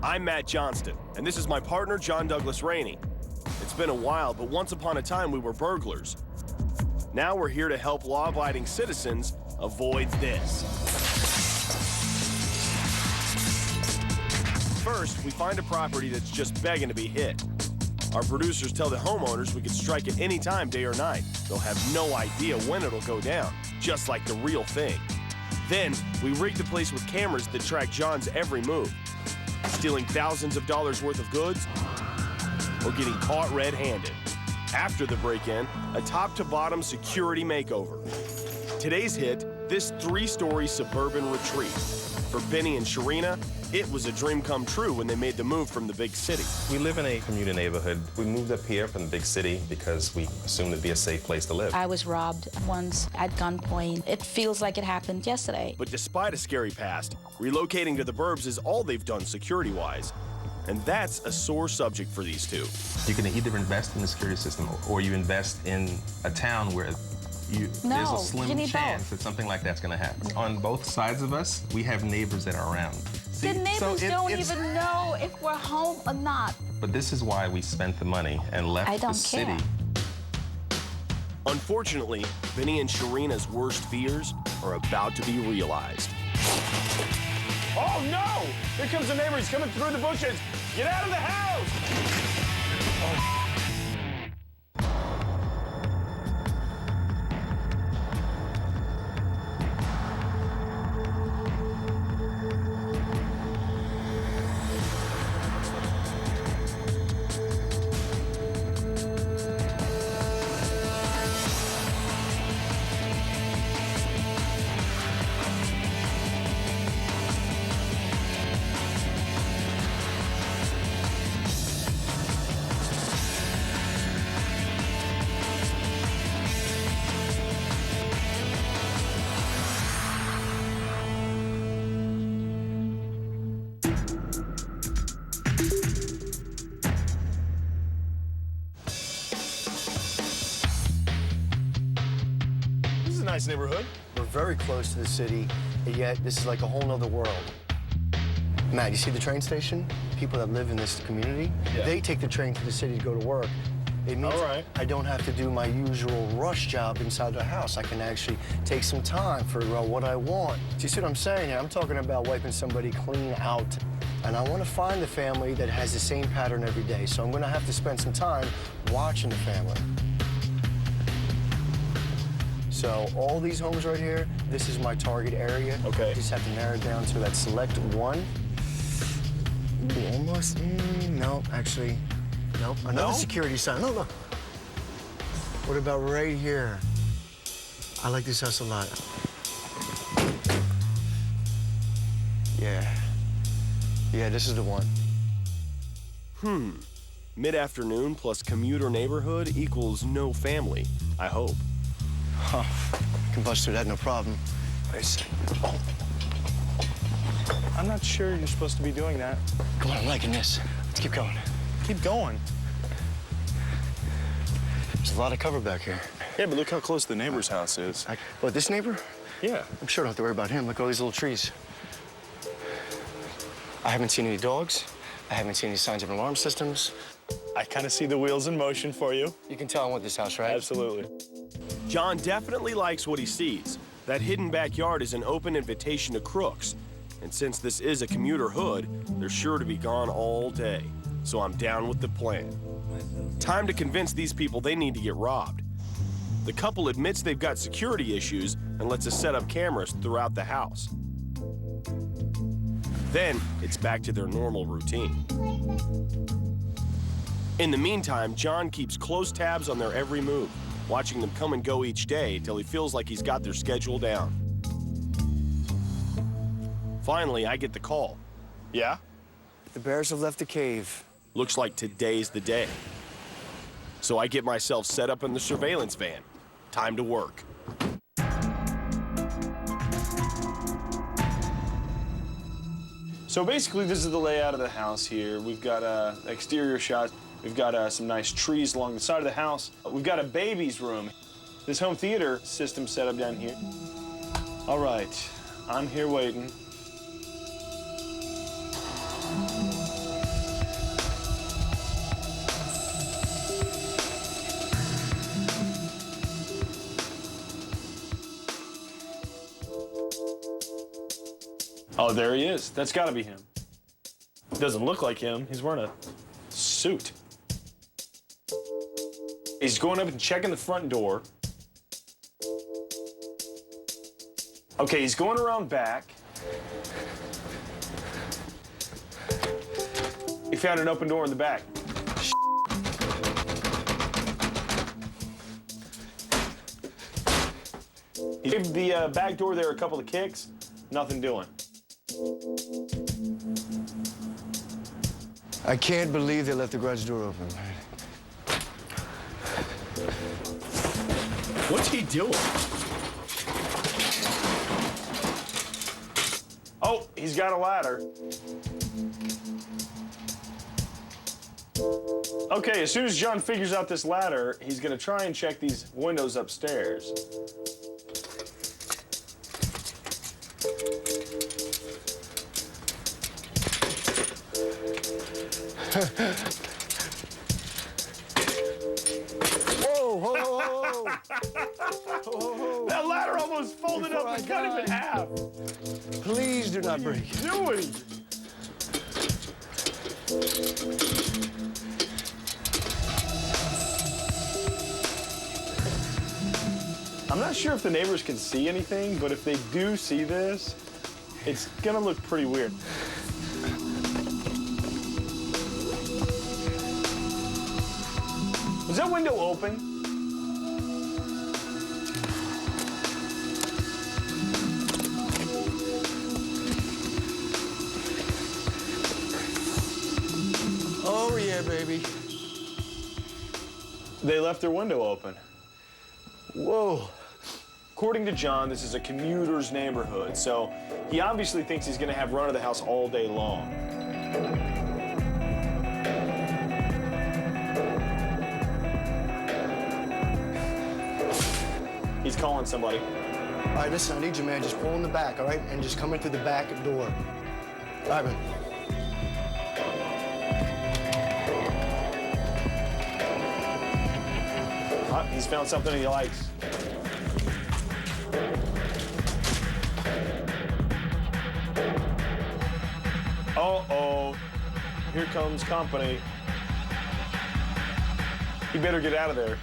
I'm Matt Johnston, and this is my partner, John Douglas Rainey. It's been a while, but once upon a time we were burglars. Now we're here to help law-abiding citizens avoid this. First, we find a property that's just begging to be hit. Our producers tell the homeowners we can strike at any time, day or night. They'll have no idea when it'll go down, just like the real thing. Then, we rig the place with cameras that track John's every move. Stealing thousands of dollars worth of goods, or getting caught red-handed. After the break-in, a top-to-bottom security makeover. Today's hit, this 3-story suburban retreat. For Benny and Sharina, it was a dream come true when they made the move from the big city. We live in a commuter neighborhood. We moved up here from the big city because we assumed it'd be a safe place to live. I was robbed once at gunpoint. It feels like it happened yesterday. But despite a scary past, relocating to the burbs is all they've done security-wise. And that's a sore subject for these two. You can either invest in the security system or you invest in a town where there's a slim chance that something like that's going to happen. On both sides of us, we have neighbors that are around. The neighbors don't even know if we're home or not. But this is why we spent the money and left the city. Unfortunately, Benny and Sharina's worst fears are about to be realized. Oh no! Here comes the neighbor. He's coming through the bushes. Get out of the house! Oh. Nice neighborhood. We're very close to the city, and yet this is like a whole nother world. Matt, you see the train station? People that live in this community, they take the train to the city to go to work. It means I don't have to do my usual rush job inside the house. I can actually take some time for what I want. Do you see what I'm saying here? I'm talking about wiping somebody clean out. And I want to find the family that has the same pattern every day. So I'm going to have to spend some time watching the family. So all these homes right here, this is my target area. Okay. I just have to narrow it down to that select one. Ooh, almost, no, actually, nope. Another security sign, no. What about right here? I like this house a lot. Yeah, this is the one. Mid-afternoon plus commuter neighborhood equals no family, I hope. Huh. I can bust through that, no problem. I'm not sure you're supposed to be doing that. Come on, I'm liking this. Let's keep going. Keep going. There's a lot of cover back here. Yeah, but look how close the neighbor's house is. What, this neighbor? Yeah. I'm sure I don't have to worry about him. Look at all these little trees. I haven't seen any dogs. I haven't seen any signs of alarm systems. I kind of see the wheels in motion for you. You can tell I want this house, right? Absolutely. John definitely likes what he sees. That hidden backyard is an open invitation to crooks. And since this is a commuter hood, they're sure to be gone all day. So I'm down with the plan. Time to convince these people they need to get robbed. The couple admits they've got security issues and lets us set up cameras throughout the house. Then it's back to their normal routine. In the meantime, John keeps close tabs on their every move, watching them come and go each day till he feels like he's got their schedule down. Finally, I get the call. Yeah? The bears have left the cave. Looks like today's the day. So I get myself set up in the surveillance van. Time to work. So basically, this is the layout of the house here. We've got exterior shots. We've got some nice trees along the side of the house. We've got a baby's room. This home theater system set up down here. All right, I'm here waiting. Oh, there he is. That's got to be him. Doesn't look like him. He's wearing a suit. He's going up and checking the front door. Okay, he's going around back. He found an open door in the back. He gave the back door there a couple of kicks. Nothing doing. I can't believe they left the garage door open. What's he doing? Oh, he's got a ladder. Okay, as soon as John figures out this ladder, he's gonna try and check these windows upstairs. Whoa, whoa, whoa, whoa. Whoa. That ladder almost folded up and cut him in half. Please do not break. What are you doing? I'm not sure if the neighbors can see anything, but if they do see this, it's gonna look pretty weird. Was that window open? Oh, yeah, baby. They left their window open. Whoa. According to John, this is a commuter's neighborhood, so he obviously thinks he's gonna have run of the house all day long. He's calling somebody. All right, listen, I need you, man. Just pull in the back, all right? And just come in through the back door. All right, man. He's found something he likes. Uh-oh. Here comes company. He better get out of there.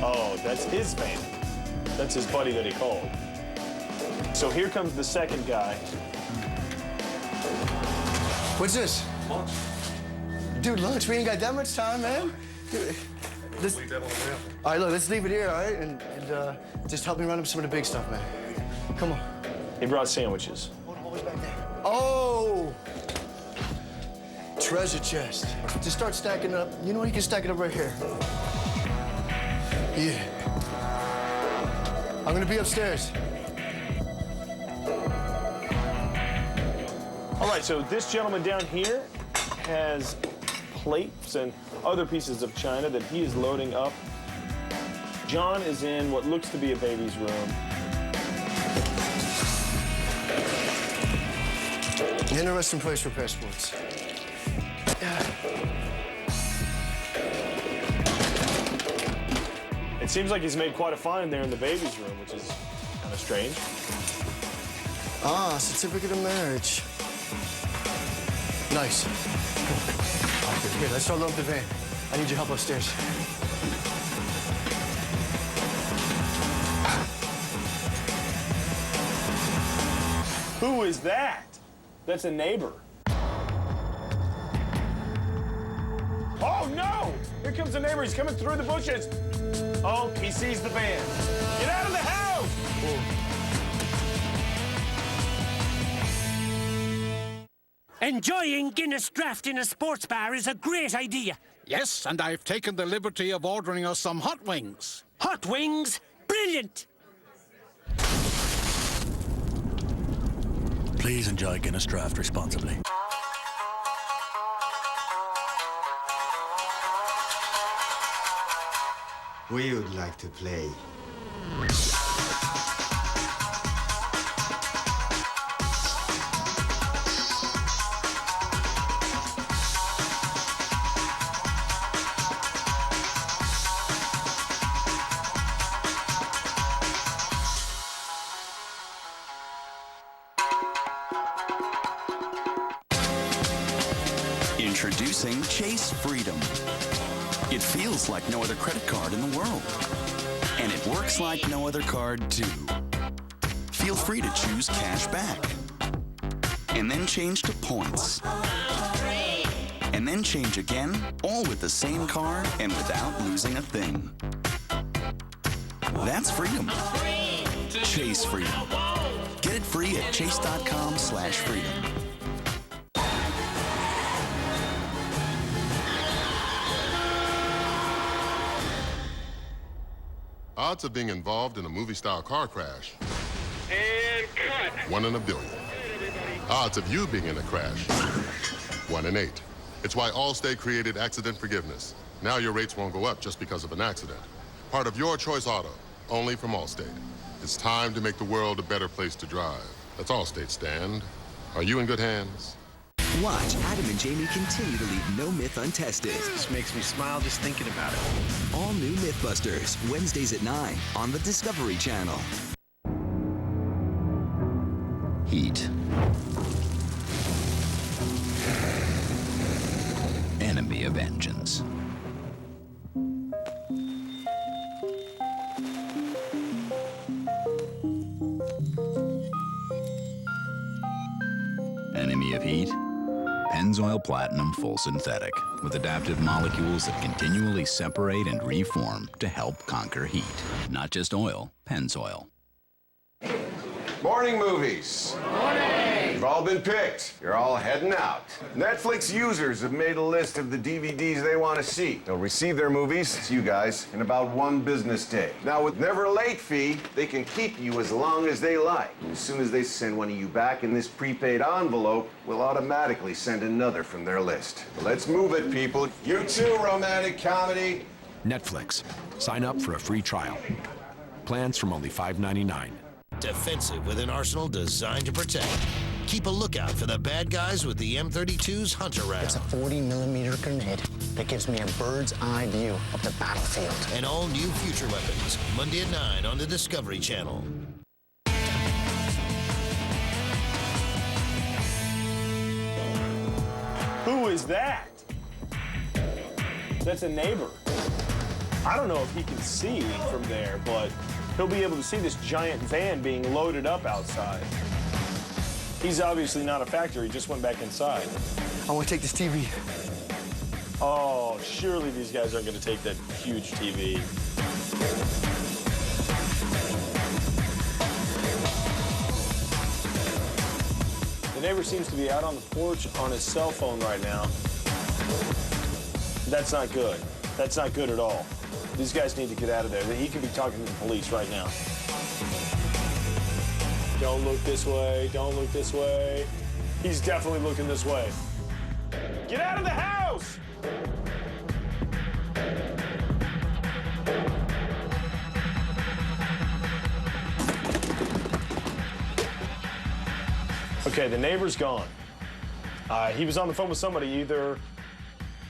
Oh, that's his van. That's his buddy that he called. So here comes the second guy. What's this? Lunch. Dude, lunch. We ain't got that much time, man. Dude, this... Leave that on the ground. All right, look, let's leave it here, all right? And just help me run up some of the big stuff, man. Come on. He brought sandwiches. Hold on, always back there. Oh! Treasure chest. Just start stacking up. You know what? You can stack it up right here. Yeah. I'm gonna be upstairs. All right, so this gentleman down here has plates and other pieces of china that he is loading up. John is in what looks to be a baby's room. Interesting place for passports. It seems like he's made quite a find there in the baby's room, which is kind of strange. Ah, certificate of marriage. Nice. Here, let's start loading up the van. I need your help upstairs. Who is that? That's a neighbor. Oh, no! Here comes the neighbor. He's coming through the bushes. Oh, he sees the van. Get out of the house! Enjoying Guinness Draft in a sports bar is a great idea. Yes, and I've taken the liberty of ordering us some hot wings. Hot wings? Brilliant! Please enjoy Guinness Draft responsibly. We would like to play. Introducing Chase Freedom. It feels like no other credit card in the world. And it works like no other card, too. Feel free to choose cash back. And then change to points. And then change again, all with the same card and without losing a thing. That's freedom. Chase Freedom. Get it free at chase.com/freedom. Odds of being involved in a movie-style car crash. And cut. 1 in a billion. Odds of you being in a crash. 1 in 8. It's why Allstate created accident forgiveness. Now your rates won't go up just because of an accident. Part of your choice auto, only from Allstate. It's time to make the world a better place to drive. That's Allstate stand. Are you in good hands? Watch Adam and Jamie continue to leave no myth untested. This makes me smile just thinking about it. All new Mythbusters, Wednesdays at 9 on the Discovery Channel. Heat. Enemy of engines. Enemy of heat? Pennzoil Platinum Full Synthetic, with adaptive molecules that continually separate and reform to help conquer heat. Not just oil, Pennzoil. Morning movies. Morning. You've all been picked. You're all heading out. Netflix users have made a list of the DVDs they want to see. They'll receive their movies, it's you guys, in about 1 business day. Now, with never a late fee, they can keep you as long as they like. And as soon as they send one of you back in this prepaid envelope, we'll automatically send another from their list. Let's move it, people. You too, romantic comedy. Netflix. Sign up for a free trial. Plans from only $5.99. Defensive with an arsenal designed to protect. Keep a lookout for the bad guys with the M32's Hunter round. It's a 40-millimeter grenade that gives me a bird's eye view of the battlefield. And all new future weapons, Monday at 9 on the Discovery Channel. Who is that? That's a neighbor. I don't know if he can see from there, but he'll be able to see this giant van being loaded up outside. He's obviously not a factor. He just went back inside. I want to take this TV. Oh, surely these guys aren't going to take that huge TV. The neighbor seems to be out on the porch on his cell phone right now. That's not good. That's not good at all. These guys need to get out of there. He could be talking to the police right now. Don't look this way. Don't look this way. He's definitely looking this way. Get out of the house! Okay, the neighbor's gone. He was on the phone with somebody. Either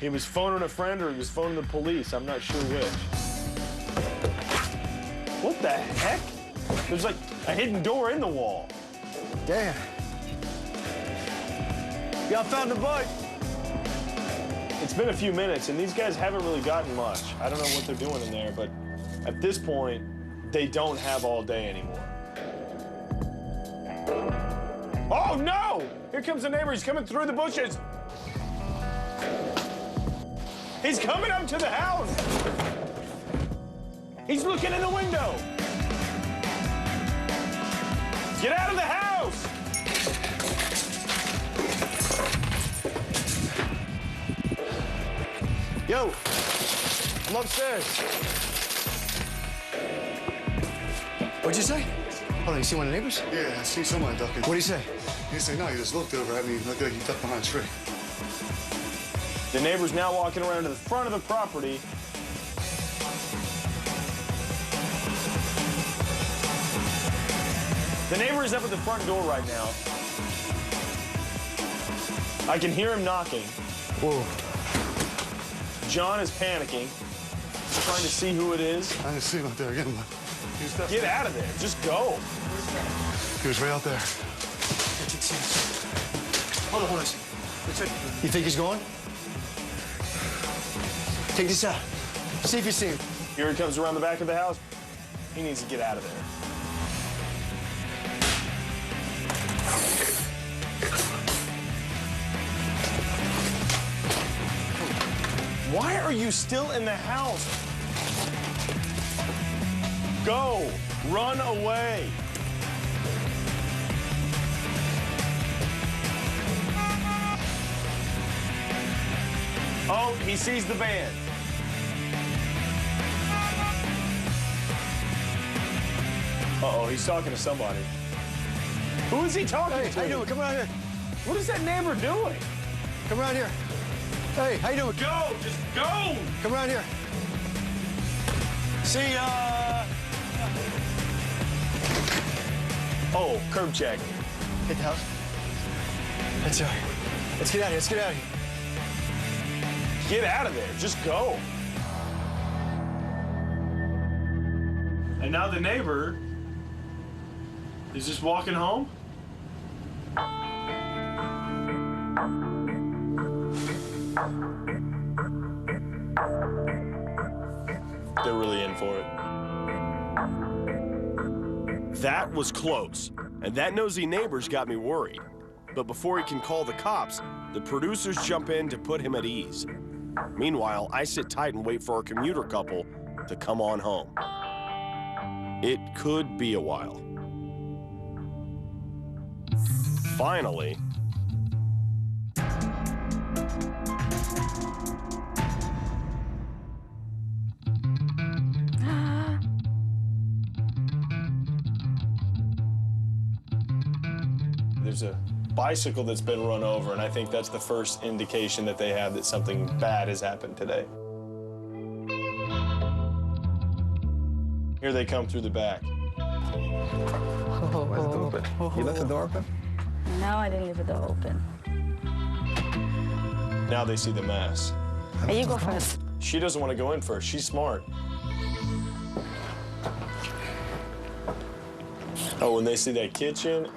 he was phoning a friend or he was phoning the police. I'm not sure which. What the heck? There's like a hidden door in the wall. Damn. Y'all found the bike. It's been a few minutes, and these guys haven't really gotten much. I don't know what they're doing in there, but at this point, they don't have all day anymore. Oh, no! Here comes the neighbor. He's coming through the bushes. He's coming up to the house. He's looking in the window. Get out of the house! Yo, I'm upstairs. What'd you say? Hold on, you see one of the neighbors? Yeah, I see someone ducking. What'd he say? He said no, he just looked over at me and looked like he ducked behind a tree. The neighbor's now walking around to the front of the property. The neighbor is up at the front door right now. I can hear him knocking. Whoa. John is panicking, trying to see who it is. I didn't see him out there again, but he was definitely... Get out of there. Just go. He was right out there. Hold on, hold on. You think he's gone? Take this out. See if you see him. Here he comes around the back of the house. He needs to get out of there. Why are you still in the house? Go! Run away! Oh, he sees the band. Uh-oh, he's talking to somebody. Who is he talking to? How you doing? Come around here. What is that neighbor doing? Come around here. Hey, how you doing? Go! Just go! Come around here. See ya! Oh, curb check. Hit the house. That's all right. Let's get out of here. Let's get out of here. Get out of there. Just go. And now the neighbor is just walking home? They're really in for it. That was close, and that nosy neighbor's got me worried. But before he can call the cops, the producers jump in to put him at ease. Meanwhile, I sit tight and wait for our commuter couple to come on home. It could be a while. Finally, there's a bicycle that's been run over, and I think that's the first indication that they have that something bad has happened today. Here they come through the back. Why is it open? You left the door open? No, I didn't leave the door open. Now they see the mess. Hey, you go first. She doesn't want to go in first. She's smart. Oh, when they see that kitchen.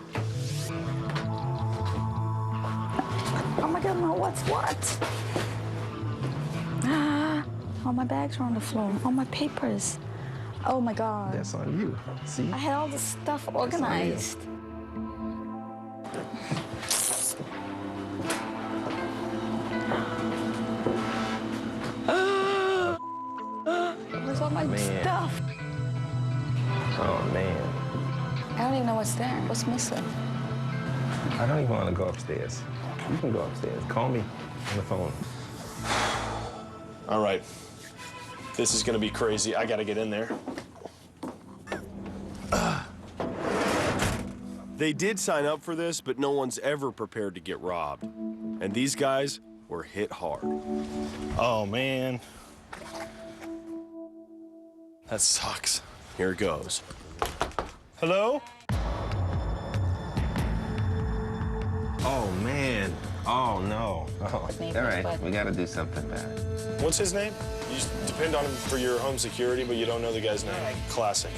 Oh my God, no, what's what? All my bags are on the floor. All my papers. Oh my God. That's on you. See? I had all the stuff organized. Where's all my stuff? Oh, man. I don't even know what's there. What's missing? I don't even want to go upstairs. You can go upstairs. Call me on the phone. All right. This is going to be crazy. I got to get in there. they did sign up for this, but no one's ever prepared to get robbed. And these guys were hit hard. Oh, man. That sucks. Here it goes. Hello? Oh, man. Oh, no. Oh, all right. We got to do something bad. What's his name? You just depend on him for your home security, but you don't know the guy's name. Classic.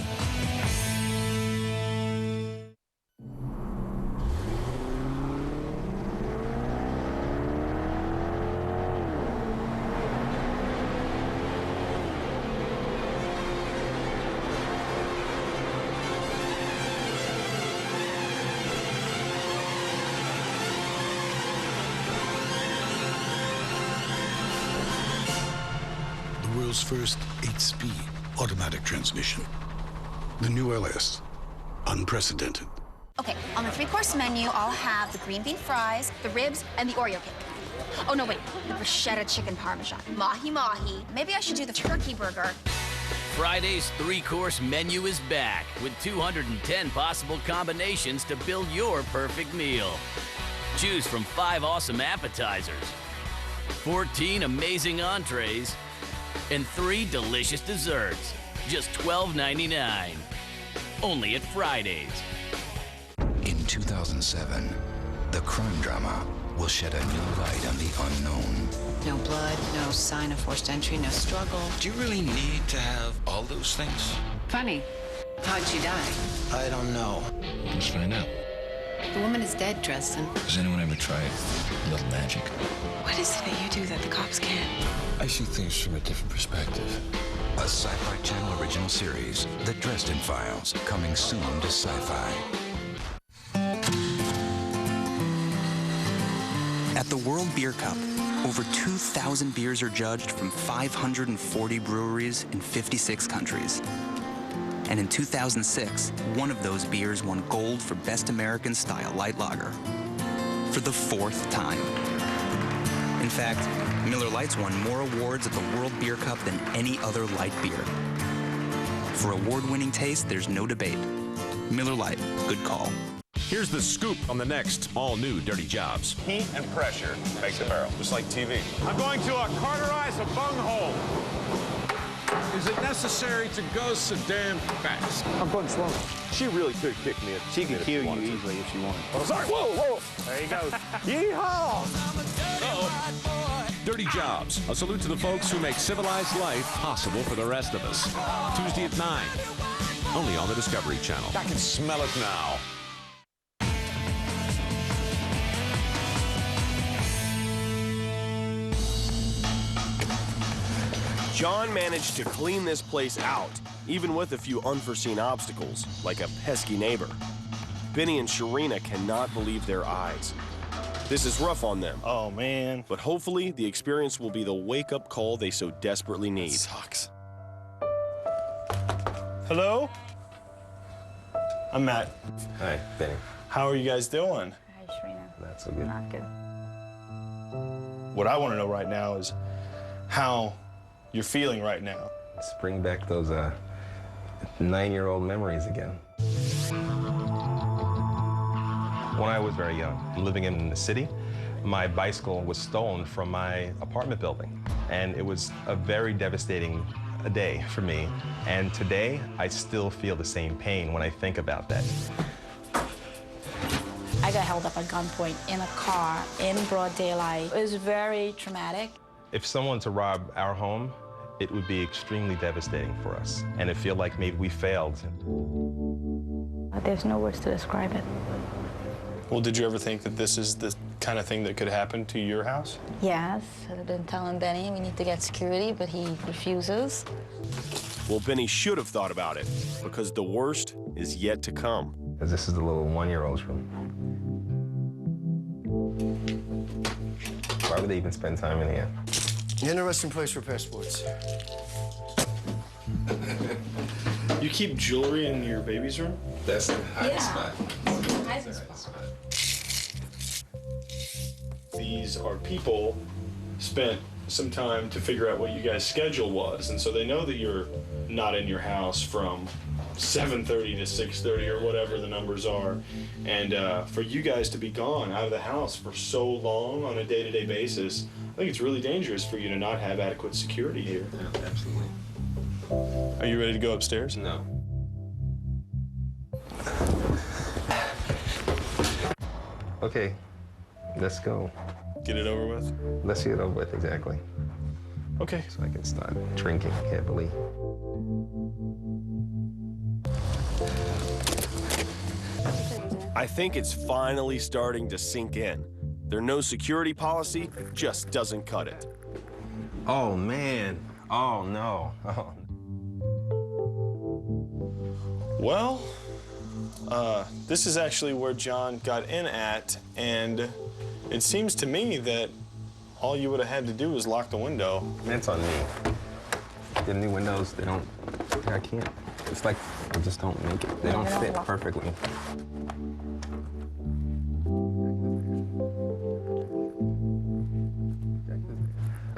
World's first 8-speed automatic transmission. The new LS. Unprecedented. Okay, on the 3-course menu, I'll have the green bean fries, the ribs, and the Oreo cake. Oh, no, wait, the bruschetta chicken parmesan, mahi-mahi. Maybe I should do the turkey burger. Friday's 3-course menu is back with 210 possible combinations to build your perfect meal. Choose from 5 awesome appetizers, 14 amazing entrees, and 3 delicious desserts. Just $12.99. Only at Fridays. In 2007, the crime drama will shed a new light on the unknown. No blood, no sign of forced entry, no struggle. Do you really need to have all those things? Funny. How'd she die? I don't know. Let's find out. The woman is dead, Dresden. Has anyone ever tried a little magic? What is it that you do that the cops can't? I see things from a different perspective. A Sci-Fi Channel original series, The Dresden Files, coming soon to Sci-Fi. At the World Beer Cup, over 2,000 beers are judged from 540 breweries in 56 countries. And in 2006, one of those beers won gold for Best American Style Light Lager for the 4th time. In fact, Miller Lite's won more awards at the World Beer Cup than any other light beer. For award-winning taste, there's no debate. Miller Lite, good call. Here's the scoop on the next all-new Dirty Jobs. Heat and pressure make the barrel, just like TV. I'm going to cauterize a bunghole. Is it necessary to go so damn fast? I'm going slow. She really could kick me. She could kill you easily if she wanted. Oh, sorry. Whoa, whoa. There you go. Yeehaw! Uh-oh. Dirty Jobs, a salute to the folks who make civilized life possible for the rest of us. Tuesday at 9, only on the Discovery Channel. I can smell it now. John managed to clean this place out, even with a few unforeseen obstacles, like a pesky neighbor. Benny and Sharina cannot believe their eyes. This is rough on them. Oh, man. But hopefully, the experience will be the wake-up call they so desperately need. That sucks. Hello? I'm Matt. Hi, Benny. How are you guys doing? Hi, Sharina. Not so good. Not good. What I want to know right now is how you're feeling right now. Let's bring back those 9-year-old memories again. When I was very young, living in the city, my bicycle was stolen from my apartment building. And it was a very devastating day for me. And today, I still feel the same pain when I think about that. I got held up at gunpoint in a car in broad daylight. It was very traumatic. If someone to rob our home, it would be extremely devastating for us. And it feel like maybe we failed. There's no words to describe it. Well, did you ever think that this is the kind of thing that could happen to your house? Yes, I've been telling Benny we need to get security, but he refuses. Well, Benny should have thought about it, because the worst is yet to come. This is the little 1-year-old's room. Why would they even spend time in here? Interesting place for passports. You keep jewelry in your baby's room? That's the hiding spot. These are people spent some time to figure out what you guys' schedule was, and so they know that you're not in your house from 7:30 to 6:30 or whatever the numbers are, and for you guys to be gone out of the house for so long on a day-to-day basis, I think it's really dangerous for you to not have adequate security here. Yeah, absolutely. Are you ready to go upstairs? No. Okay, let's go. Get it over with? Let's get it over with, exactly. Okay. So I can start drinking heavily. I think it's finally starting to sink in. Their no security policy just doesn't cut it. Oh, man. Oh, no. Oh. Well, this is actually where John got in at, and it seems to me that all you would have had to do was lock the window. That's on me. The new windows, they don't, I can't. It's like they just don't make it. They don't fit perfectly.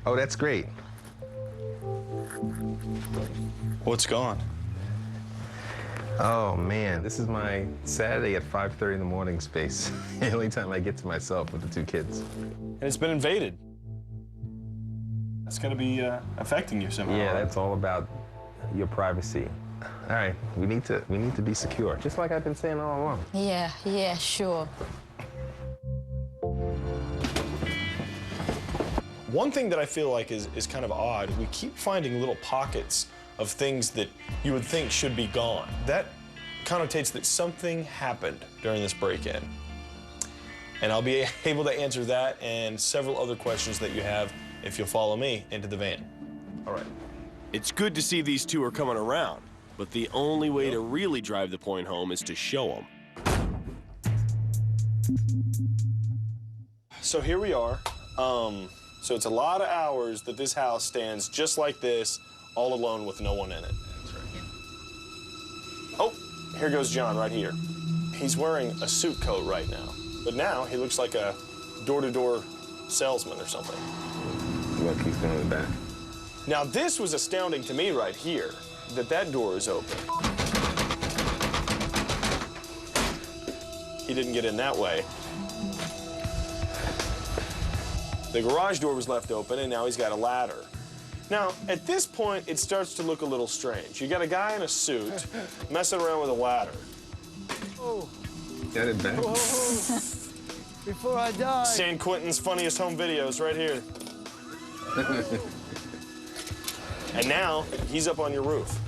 Oh, that's great. What's gone? Oh, man, this is my Saturday at 5:30 in the morning space. The only time I get to myself with the 2 kids. And it's been invaded. That's gonna be affecting you somehow. Yeah, that's all about your privacy. All right, we need to be secure, just like I've been saying all along. Yeah, sure. One thing that I feel like is kind of odd, we keep finding little pockets of things that you would think should be gone. That connotates that something happened during this break-in. And I'll be able to answer that and several other questions that you have if you'll follow me into the van. All right. It's good to see these two are coming around, but the only way to really drive the point home is to show them. So here we are. So it's a lot of hours that this house stands just like this, all alone with no one in it. Oh, here goes John right here. He's wearing a suit coat right now, but now he looks like a door-to-door salesman or something. Look, he's going in the back. Now this was astounding to me right here, that door is open. He didn't get in that way. The garage door was left open, and now he's got a ladder. Now, at this point, it starts to look a little strange. You got a guy in a suit messing around with a ladder. Oh. Got it back. Before I die. San Quentin's funniest home videos right here. And now, he's up on your roof.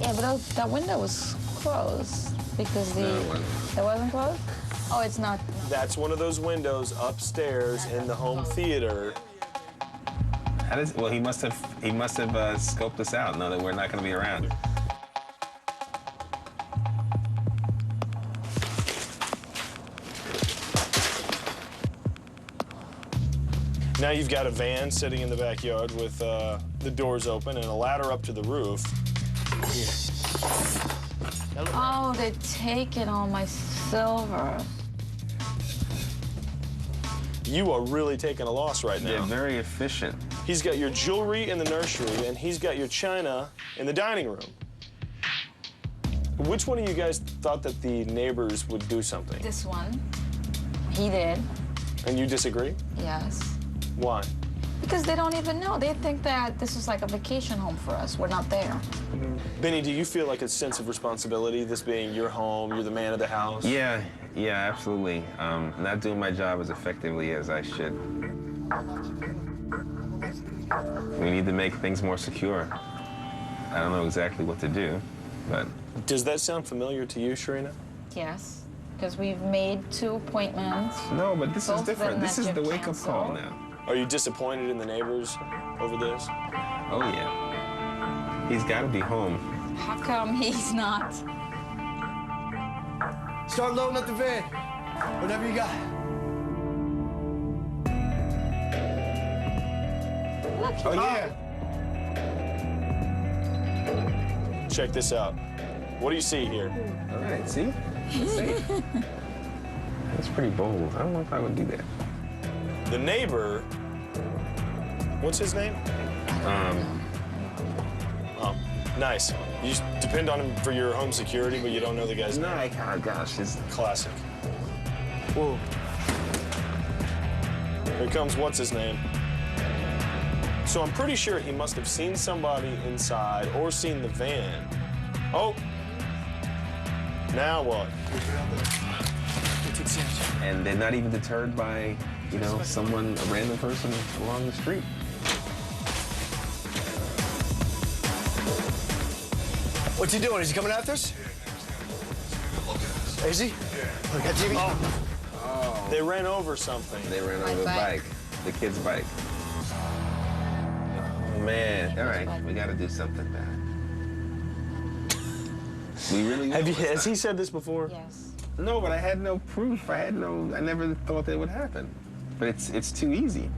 Yeah, but that window was closed because it wasn't closed? Oh, it's not. That's one of those windows upstairs in the home theater. Well, he must have scoped us out, know that we're not going to be around. Now you've got a van sitting in the backyard with the doors open and a ladder up to the roof. Oh, they're taking all my silver. You are really taking a loss right now. They're very efficient. He's got your jewelry in the nursery, and he's got your china in the dining room. Which one of you guys thought that the neighbors would do something? This one. He did. And you disagree? Yes. Why? Because they don't even know. They think that this is like a vacation home for us. We're not there. Benny, do you feel like a sense of responsibility, this being your home, you're the man of the house? Yeah, absolutely. Not doing my job as effectively as I should. We need to make things more secure. I don't know exactly what to do, but... Does that sound familiar to you, Sharina? Yes, because we've made 2 appointments. No, but this is different. This is the wake-up call now. Are you disappointed in the neighbors over this? Oh, yeah. He's got to be home. How come he's not? Start loading up the van. Whatever you got. Look, oh, yeah. Check this out. What do you see here? All right, see? That's pretty bold. I don't know if I would do that. The neighbor, what's his name? Nice. You just depend on him for your home security, but you don't know the guy's name. Oh, gosh, it's classic. Whoa. Here comes what's his name. So I'm pretty sure he must have seen somebody inside or seen the van. Oh. Now what? And they're not even deterred by, you know, a random person along the street. What's he doing? Is he coming after us? Is he? Yeah. Got TV? Oh. They ran over something. They ran over the bike. The kid's bike. Oh, man. All right, we got to do something about it. We really has he said this before? Yes. No, but I had no proof. I never thought that would happen. But it's too easy.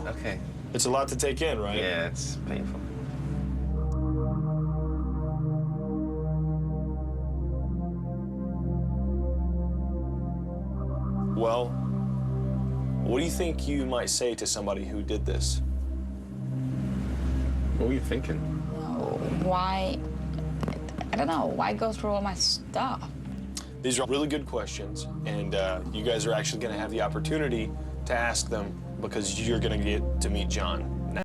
Okay. It's a lot to take in, right? Yeah, it's painful. Well, what do you think you might say to somebody who did this? What were you thinking? Why? I don't know. Why go through all my stuff? These are really good questions, and you guys are actually going to have the opportunity to ask them because you're going to get to meet John.